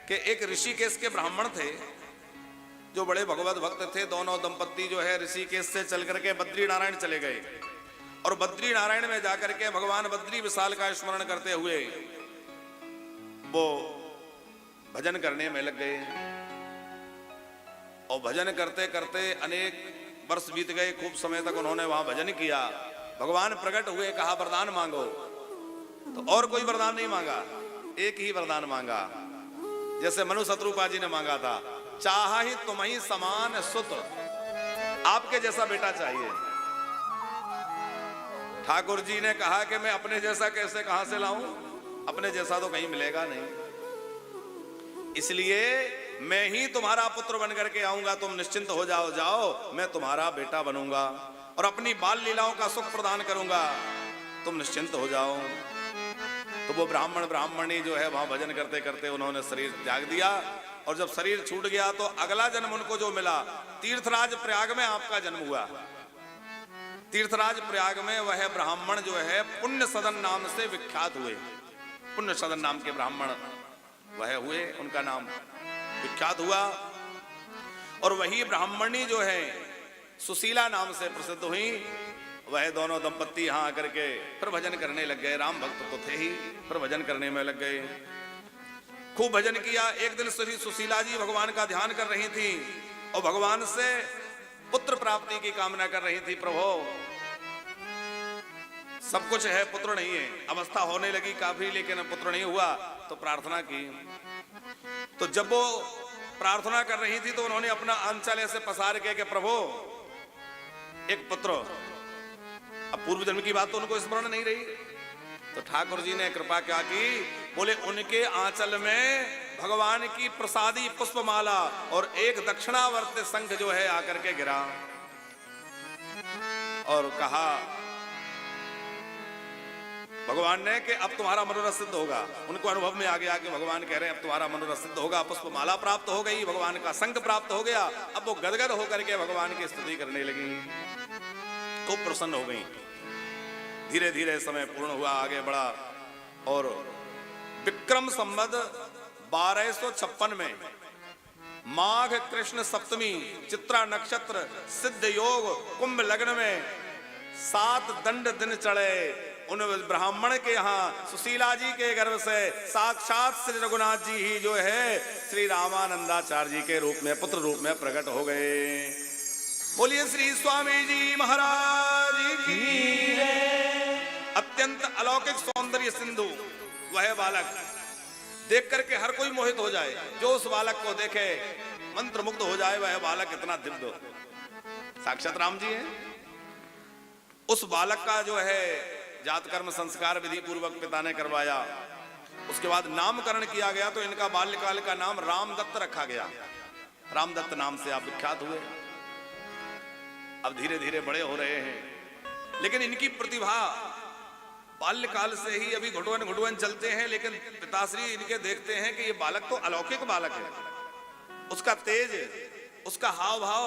कि एक ऋषिकेश के ब्राह्मण थे जो बड़े भगवत भक्त थे। दोनों दंपत्ति जो है ऋषिकेश से चल करके बद्री नारायण चले गए और बद्री नारायण में जाकर के भगवान बद्री विशाल का स्मरण करते हुए वो भजन करने में लग गए। और भजन करते करते अनेक वर्ष बीत गए। खूब समय तक उन्होंने वहां भजन किया। भगवान प्रकट हुए, कहा वरदान मांगो। तो और कोई वरदान नहीं मांगा, एक ही वरदान मांगा, जैसे मनु शत्रुपा जी ने मांगा था, चाहा ही तुम्हीं समान सुत, आपके जैसा बेटा चाहिए। ठाकुर जी ने कहा कि मैं अपने जैसा कैसे कहां से लाऊं, अपने जैसा तो कहीं मिलेगा नहीं, इसलिए मैं ही तुम्हारा पुत्र बन करके आऊंगा। तुम निश्चिंत हो जाओ, जाओ मैं तुम्हारा बेटा बनूंगा और अपनी बाल लीलाओं का सुख प्रदान करूंगा, तुम निश्चिंत हो जाओ। तो वो ब्राह्मण ब्राह्मणी जो है वहां भजन करते करते उन्होंने शरीर त्याग दिया। और जब शरीर छूट गया तो अगला जन्म उनको जो मिला, तीर्थराज प्रयाग में आपका जन्म हुआ। तीर्थराज प्रयाग में वह ब्राह्मण जो है पुण्य सदन नाम से विख्यात हुए। पुण्य सदन नाम के ब्राह्मण वह हुए, उनका नाम विख्यात हुआ। और वही ब्राह्मणी जो है सुशीला नाम से प्रसिद्ध हुई। वह दोनों दंपत्ति यहां आकर के फिर भजन करने लग गए। राम भक्त तो थे ही, फिर भजन करने में लग गए। खूब भजन किया। एक दिन श्री सुशीला जी भगवान का ध्यान कर रही थी और भगवान से पुत्र प्राप्ति की कामना कर रही थी। प्रभु सब कुछ है, पुत्र नहीं है, अवस्था होने लगी काफी, लेकिन पुत्र नहीं हुआ। तो प्रार्थना की। तो जब वो प्रार्थना कर रही थी तो उन्होंने अपना अंचल ऐसे पसार के प्रभु एक पुत्र। अब पूर्व जन्म की बात तो उनको स्मरण नहीं रही। तो ठाकुर जी ने कृपा क्या की, बोले उनके आंचल में भगवान की प्रसादी पुष्पमाला और एक दक्षिणावर्त शंख जो है आकर के गिरा और कहा भगवान ने कि अब तुम्हारा मनोरथ सिद्ध होगा। उनको अनुभव में आ गया कि भगवान कह रहे हैं अब तुम्हारा मनोरथ सिद्ध होगा। पुष्पमाला प्राप्त हो गई, भगवान का शंख प्राप्त हो गया। अब वो गदगद होकर के भगवान की स्तुति करने लगी, खूब प्रसन्न हो गई। धीरे धीरे समय पूर्ण हुआ, आगे बढ़ा और विक्रम संवत 1256 में माघ कृष्ण सप्तमी चित्रा नक्षत्र सिद्ध योग कुंभ लग्न में 7 दंड दिन चढ़े। उन ब्राह्मण के यहाँ सुशीला जी के गर्भ से साक्षात श्री रघुनाथ जी ही जो है श्री रामानंदाचार्य जी के रूप में पुत्र रूप में प्रकट हो गए। बोलिए श्री स्वामी जी महाराज की। अत्यंत अलौकिक सौंदर्य सिंधु वह बालक, देख करके हर कोई मोहित हो जाए। जो उस बालक को देखे मंत्र मुग्ध हो जाए। वह बालक इतना दिव्य, साक्षात राम जी हैं। उस बालक का जो है जात कर्म संस्कार विधि पूर्वक पिता ने करवाया। उसके बाद नामकरण किया गया तो इनका बाल्यकाल का नाम रामदत्त रखा गया। रामदत्त नाम से आप विख्यात हुए। अब धीरे धीरे बड़े हो रहे हैं, लेकिन इनकी प्रतिभा बाल्यकाल से ही अभी घुटवन घुटवन चलते हैं। लेकिन पिताश्री इनके देखते हैं कि ये बालक तो अलौकिक बालक है। उसका तेज, उसका हाव भाव,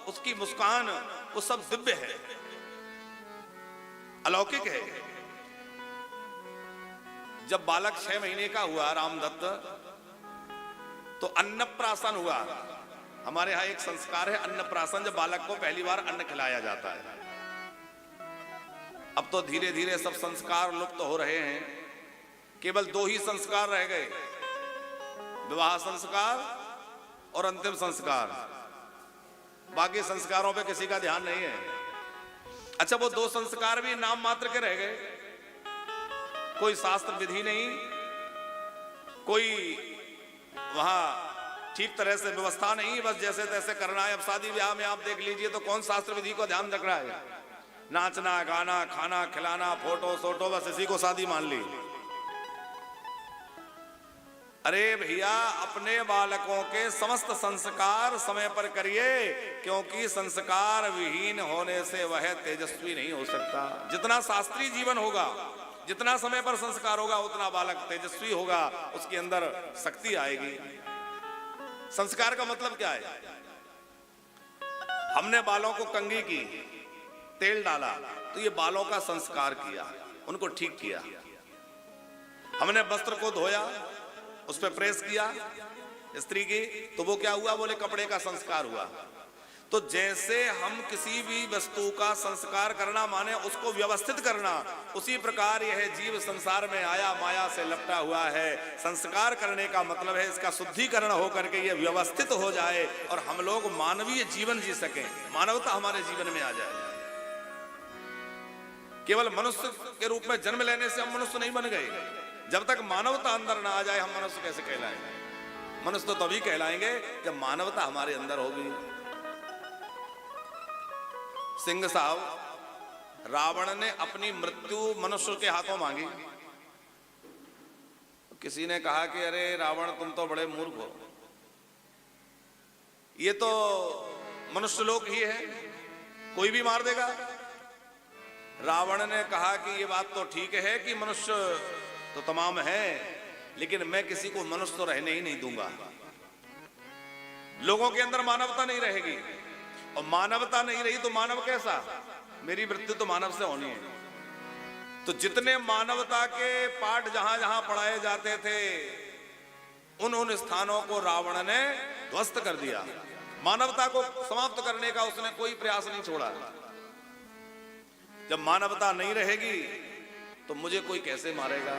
उसकी मुस्कान, वो सब दिव्य है, अलौकिक है। जब बालक 6 महीने का हुआ रामदत्त, तो अन्नप्राशन हुआ। हमारे यहाँ एक संस्कार है अन्नप्राशन, जब बालक को पहली बार अन्न खिलाया जाता है। अब तो धीरे धीरे सब संस्कार लुप्त हो रहे हैं। केवल 2 ही संस्कार रह गए, विवाह संस्कार और अंतिम संस्कार। बाकी संस्कारों पे किसी का ध्यान नहीं है। अच्छा, वो 2 संस्कार भी नाम मात्र के रह गए। कोई शास्त्र विधि नहीं, कोई वहां ठीक तरह से व्यवस्था नहीं, बस जैसे तैसे करना है। अब शादी ब्याह में आप देख लीजिए तो कौन शास्त्र विधि को ध्यान रख रहा है? नाचना गाना खाना खिलाना फोटो सोटो, बस इसी को शादी मान ली। अरे भैया, अपने बालकों के समस्त संस्कार समय पर करिए, क्योंकि संस्कार विहीन होने से वह तेजस्वी नहीं हो सकता। जितना शास्त्रीय जीवन होगा, जितना समय पर संस्कार होगा, उतना बालक तेजस्वी होगा, उसके अंदर शक्ति आएगी। संस्कार का मतलब क्या है? हमने बालों को कंघी की, तेल डाला, तो ये बालों का संस्कार किया, उनको ठीक किया। हमने वस्त्र को धोया, उस पर प्रेस किया स्त्री की, तो वो क्या हुआ? बोले कपड़े का संस्कार हुआ। तो जैसे हम किसी भी वस्तु का संस्कार करना माने उसको व्यवस्थित करना, उसी प्रकार यह जीव संसार में आया, माया से लपटा हुआ है। संस्कार करने का मतलब है इसका शुद्धिकरण हो करके ये व्यवस्थित हो जाए और हम लोग मानवीय जीवन जी सकें, मानवता हमारे जीवन में आ जाए। केवल मनुष्य के रूप में जन्म लेने से हम मनुष्य नहीं बन गए। जब तक मानवता अंदर ना आ जाए हम मनुष्य कैसे कहलाएंगे? मनुष्य तो तभी कहलाएंगे जब मानवता हमारे अंदर होगी। सिंह साहब, रावण ने अपनी मृत्यु मनुष्य के हाथों मांगी। किसी ने कहा कि अरे रावण तुम तो बड़े मूर्ख हो, ये तो मनुष्य लोक ही है, कोई भी मार देगा। रावण ने कहा कि ये बात तो ठीक है कि मनुष्य तो तमाम है, लेकिन मैं किसी को मनुष्य तो रहने ही नहीं दूंगा। लोगों के अंदर मानवता नहीं रहेगी, और मानवता नहीं रही तो मानव कैसा? मेरी मृत्यु तो मानव से होनी है। तो जितने मानवता के पाठ जहां जहां पढ़ाए जाते थे उन स्थानों को रावण ने ध्वस्त कर दिया। मानवता को समाप्त करने का उसने कोई प्रयास नहीं छोड़ा। जब मानवता नहीं रहेगी तो मुझे कोई कैसे मारेगा?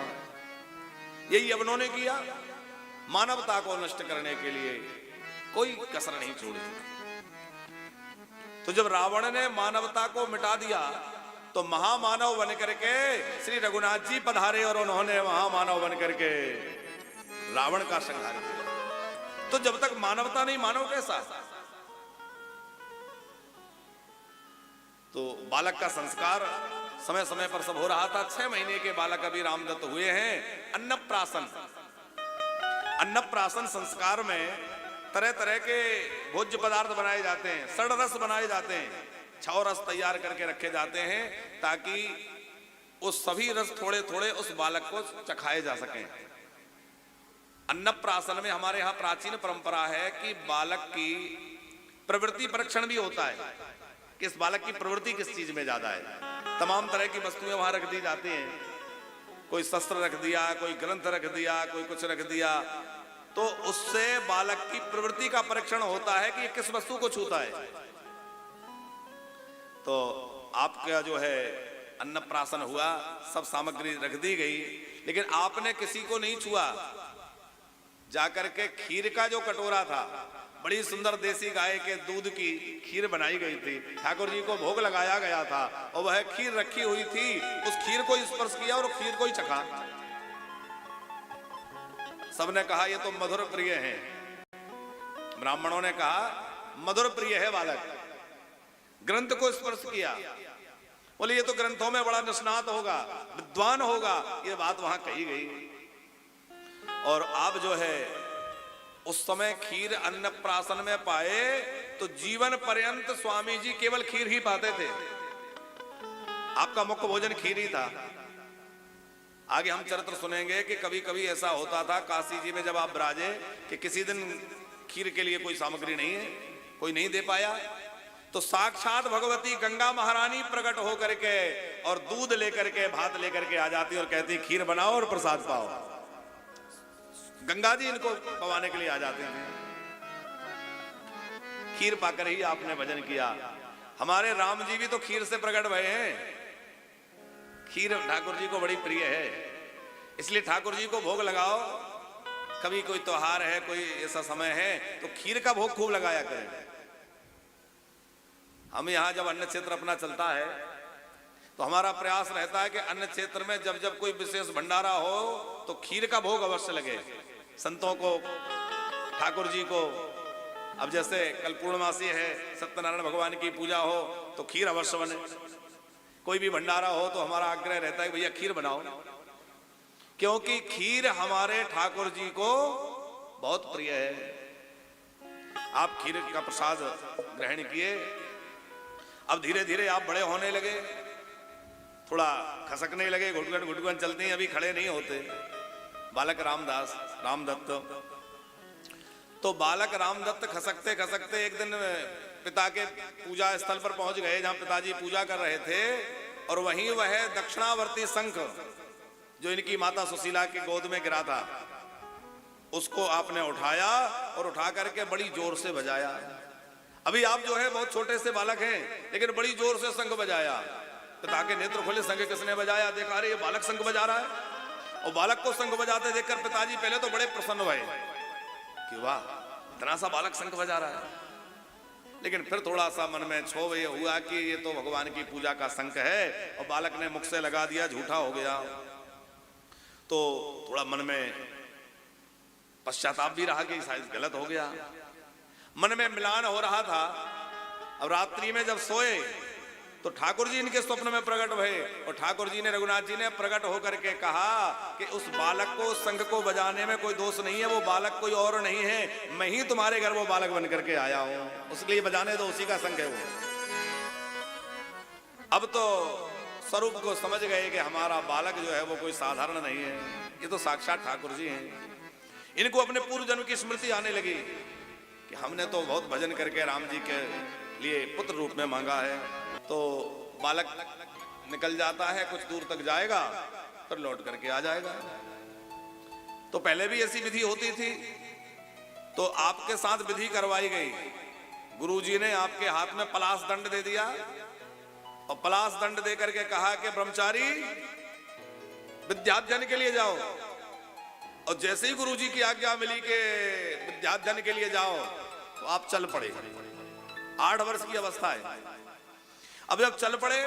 यही अब उन्होंने किया। मानवता को नष्ट करने के लिए कोई कसर नहीं छोड़ी। तो जब रावण ने मानवता को मिटा दिया तो महामानव बन करके श्री रघुनाथ जी पधारे और उन्होंने महामानव बन करके रावण का संहार किया। तो जब तक मानवता नहीं, मानव कैसा? तो बालक का संस्कार समय समय पर सब हो रहा था। 6 महीने के बालक अभी रामदत्त हुए हैं। अन्नप्राशन, अन्नप्राशन संस्कार में तरह तरह के भोज्य पदार्थ बनाए जाते हैं, षड्रस बनाए जाते हैं, 6 रस तैयार करके रखे जाते हैं ताकि उस सभी रस थोड़े थोड़े उस बालक को चखाए जा सकें। अन्नप्राशन में हमारे यहाँ प्राचीन परंपरा है कि बालक की प्रवृत्ति परीक्षण भी होता है कि इस बालक की प्रवृत्ति किस चीज में ज्यादा है। तमाम तरह की वस्तुएं वहां रख दी जाती हैं, कोई शस्त्र रख दिया, कोई ग्रंथ रख दिया, कोई कुछ रख दिया, तो उससे बालक की प्रवृत्ति का परीक्षण होता है कि किस वस्तु को छूता है। तो आपका जो है अन्नप्राशन हुआ, सब सामग्री रख दी गई, लेकिन आपने किसी को नहीं छुआ। जाकर के खीर का जो कटोरा था, बड़ी सुंदर देसी गाय के दूध की खीर बनाई गई थी, ठाकुर जी को भोग लगाया गया था और वह खीर रखी हुई थी। उस खीर को स्पर्श किया और खीर को ही चखा। सबने कहा ये तो मधुर प्रिय है। ब्राह्मणों ने कहा मधुर प्रिय है बालक। ग्रंथ को स्पर्श किया, बोले ये तो ग्रंथों में बड़ा निष्णात होगा, विद्वान होगा, ये बात वहां कही गई। और आप जो है उस समय खीर अन्नप्राशन में पाए तो जीवन पर्यंत स्वामी जी केवल खीर ही पाते थे। आपका मुख्य भोजन खीर ही था। आगे हम चरित्र सुनेंगे कि कभी कभी ऐसा होता था काशी जी में जब आप विराजे कि किसी दिन खीर के लिए कोई सामग्री नहीं है, कोई नहीं दे पाया, तो साक्षात भगवती गंगा महारानी प्रकट होकर के और दूध लेकर के भात लेकर के आ जाती और कहती खीर बनाओ और प्रसाद पाओ। गंगा जी इनको पवाने के लिए आ जाते हैं। खीर पाकर ही आपने भजन किया। हमारे राम जी भी तो खीर से प्रकट भए हैं। खीर ठाकुर जी को बड़ी प्रिय है, इसलिए ठाकुर जी को भोग लगाओ। कभी कोई त्योहार है, कोई ऐसा समय है तो खीर का भोग खूब लगाया करें। हम यहाँ जब अन्न क्षेत्र अपना चलता है तो हमारा प्रयास रहता है कि अन्न क्षेत्र में जब जब कोई विशेष भंडारा हो तो खीर का भोग अवश्य लगे। संतों को, ठाकुर जी को, अब जैसे कल पूर्णमासी है, सत्यनारायण भगवान की पूजा हो तो खीर अवश्य बने। कोई भी भंडारा हो तो हमारा आग्रह रहता है भैया खीर बनाओ, क्योंकि खीर हमारे ठाकुर जी को बहुत प्रिय है। आप खीर का प्रसाद ग्रहण किए। अब धीरे धीरे आप बड़े होने लगे, थोड़ा खसकने लगे, घुटगन घुटगन चलते हैं, अभी खड़े नहीं होते। बालक रामदत्त, तो बालक रामदत्त खसकते खसकते एक दिन पिता के पूजा स्थल पर पहुंच गए जहां पिताजी पूजा कर रहे थे, और वहीं वह दक्षिणावर्ती शंख जो इनकी माता सुशीला की गोद में गिरा था, उसको आपने उठाया और उठा करके बड़ी जोर से बजाया। अभी आप जो है बहुत छोटे से बालक हैं, लेकिन बड़ी जोर से शंख बजाया। पिता के नेत्र खोले, शंख किसने बजाया? देखा, अरे ये बालक शंख बजा रहा है। और बालक को शंख बजाते देखकर पिताजी पहले तो बड़े प्रसन्न हुए कि वाह, इतना सा बालक शंख बजा रहा है। लेकिन फिर थोड़ा सा मन में क्षोभ ये हुआ कि ये तो भगवान की पूजा का शंख है और बालक ने मुख से लगा दिया, झूठा हो गया। तो थोड़ा मन में पश्चाताप भी रहा कि शायद गलत हो गया। मन में मिलान हो रहा था। अब रात्रि में जब सोए तो ठाकुर जी इनके स्वप्न में प्रकट हुए और ठाकुर जी ने, रघुनाथ जी ने प्रकट होकर के कहा कि उस बालक को शंख को बजाने में कोई दोष नहीं है, वो बालक कोई और नहीं है, मैं ही तुम्हारे घर वो बालक बन करके आया हूं, उसके लिए बजाने दो, उसी का शंख है वो। अब तो स्वरूप को समझ गए कि हमारा बालक जो है वो कोई साधारण नहीं है, ये तो साक्षात ठाकुर जी हैं। इनको अपने पूर्व जन्म की स्मृति आने लगी कि हमने तो बहुत भजन करके राम जी के लिए पुत्र रूप में मांगा है। तो बालक निकल जाता है, कुछ दूर तक जाएगा, फिर लौट करके आ जाएगा। तो पहले भी ऐसी विधि होती थी, तो आपके साथ विधि करवाई गई। गुरुजी ने आपके हाथ में पलाश दंड दे दिया और पलाश दंड दे करके कहा कि ब्रह्मचारी विद्याध्ययन के लिए जाओ। और जैसे ही गुरुजी की आज्ञा मिली कि विद्याध्ययन के लिए जाओ, तो आप चल पड़े। 8 वर्ष की अवस्था है। अब जब चल पड़े,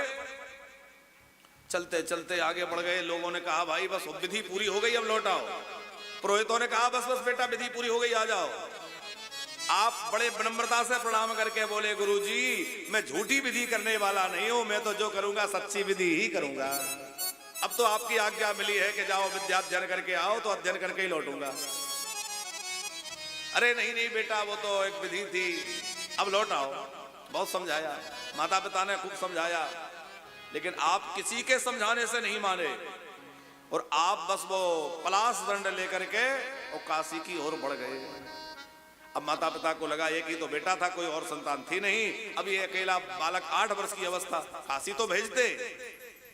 चलते चलते आगे बढ़ गए। लोगों ने कहा भाई बस विधि पूरी हो गई, अब लौट आओ। पुरोहितों ने कहा बस बस बेटा विधि पूरी हो गई, आ जाओ। आप बड़े विनम्रता से प्रणाम करके बोले, गुरुजी मैं झूठी विधि करने वाला नहीं हूं, मैं तो जो करूंगा सच्ची विधि ही करूंगा। अब तो आपकी आज्ञा मिली है कि जाओ विद्याध्ययन करके आओ, तो अध्ययन करके ही लौटूंगा। अरे नहीं नहीं बेटा, वो तो एक विधि थी, अब लौट आओ। बहुत समझाया, माता पिता ने खूब समझाया, लेकिन आप किसी के समझाने से नहीं माने और आप बस वो पलाश दंड लेकर के और काशी की ओर बढ़ गए। अब माता पिता को लगा एक ही तो बेटा था, कोई और संतान थी नहीं। अब ये अकेला बालक 8 वर्ष की अवस्था, काशी तो भेजते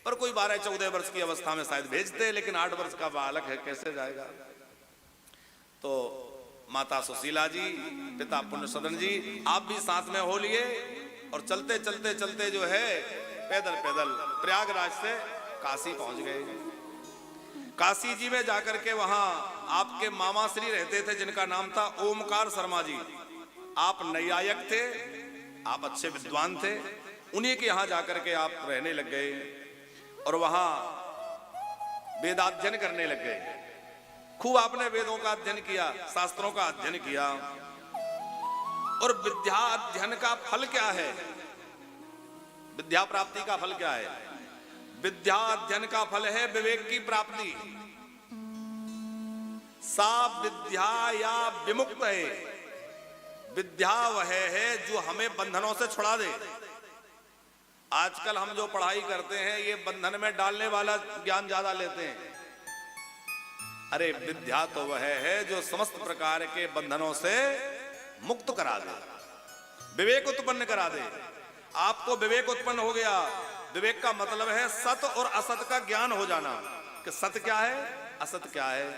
पर कोई 12-14 वर्ष की अवस्था में शायद भेजते, लेकिन 8 वर्ष का बालक है, कैसे जाएगा? तो माता सुशीला जी, पिता पुण्यसदन जी, आप भी साथ में हो लिए और चलते चलते चलते जो है पैदल पैदल प्रयागराज से काशी पहुंच गए। काशी जी में जाकर के वहां आपके मामा श्री रहते थे, जिनका नाम था ओमकार शर्मा जी। आप नैयायक थे, आप अच्छे विद्वान थे, उन्हीं के यहां जाकर के आप रहने लग गए और वहां वेदाध्ययन करने लग गए। खूब आपने वेदों का अध्ययन किया, शास्त्रों का अध्ययन किया। और विद्या अध्ययन का फल क्या है? विद्या प्राप्ति का फल क्या है? विद्या अध्ययन का फल है विवेक की प्राप्ति। सा विद्या या विमुक्त है। विद्या वह है जो हमें बंधनों से छुड़ा दे। आजकल हम जो पढ़ाई करते हैं ये बंधन में डालने वाला ज्ञान ज्यादा लेते हैं। अरे विद्या तो वह है जो समस्त प्रकार के बंधनों से मुक्त करा दे, विवेक उत्पन्न करा दे। आपको विवेक उत्पन्न हो गया। विवेक का मतलब है सत और असत का ज्ञान हो जाना, कि सत्य क्या है, असत क्या है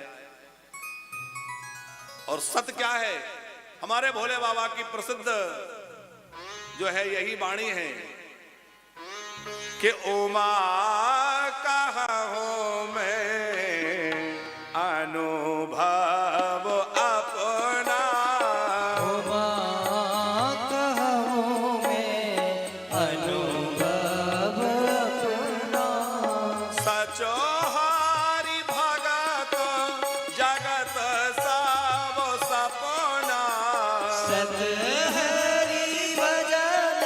और सत्य क्या है। हमारे भोले बाबा की प्रसिद्ध जो है यही वाणी है कि ओमा कहा हूं मैं अनुभव अपना, ओमा कहा हूं मैं अनुभव अपना। सचो हरि भगत जगत सब सपना, सत हरि भजन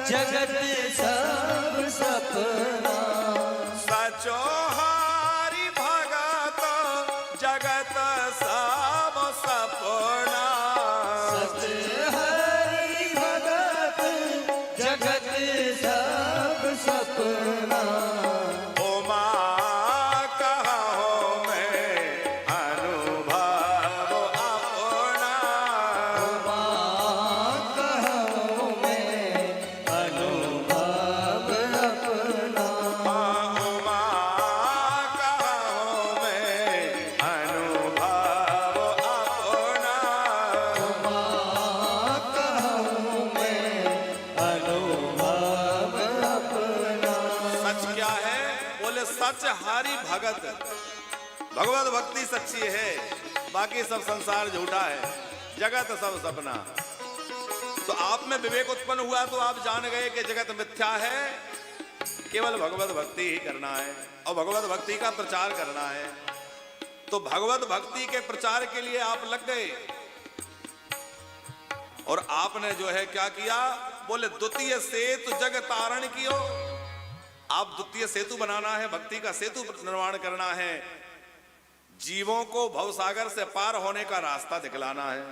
जगत सब सपना। सचो हरि भगत जगत सब सपना, सत हरि भगत जगत सब सपना। ओमा कहा हूं मैं अनुभव अपना, ओमा कहा हूं मैं अनुभव अपना। सच हरि भगत, भगवत भक्ति सच्ची है, बाकी सब संसार झूठा है, जगत सब सपना। तो आप में विवेक उत्पन्न हुआ तो आप जान गए कि जगत मिथ्या है, केवल भगवत भक्ति ही करना है और भगवत भक्ति का प्रचार करना है। तो भगवत भक्ति के प्रचार के लिए आप लग गए और आपने जो है क्या किया, बोले द्वितीय सेतु जग तारण कियो। आप द्वितीय सेतु बनाना है, भक्ति का सेतु निर्माण करना है, जीवों को भवसागर से पार होने का रास्ता दिखलाना है।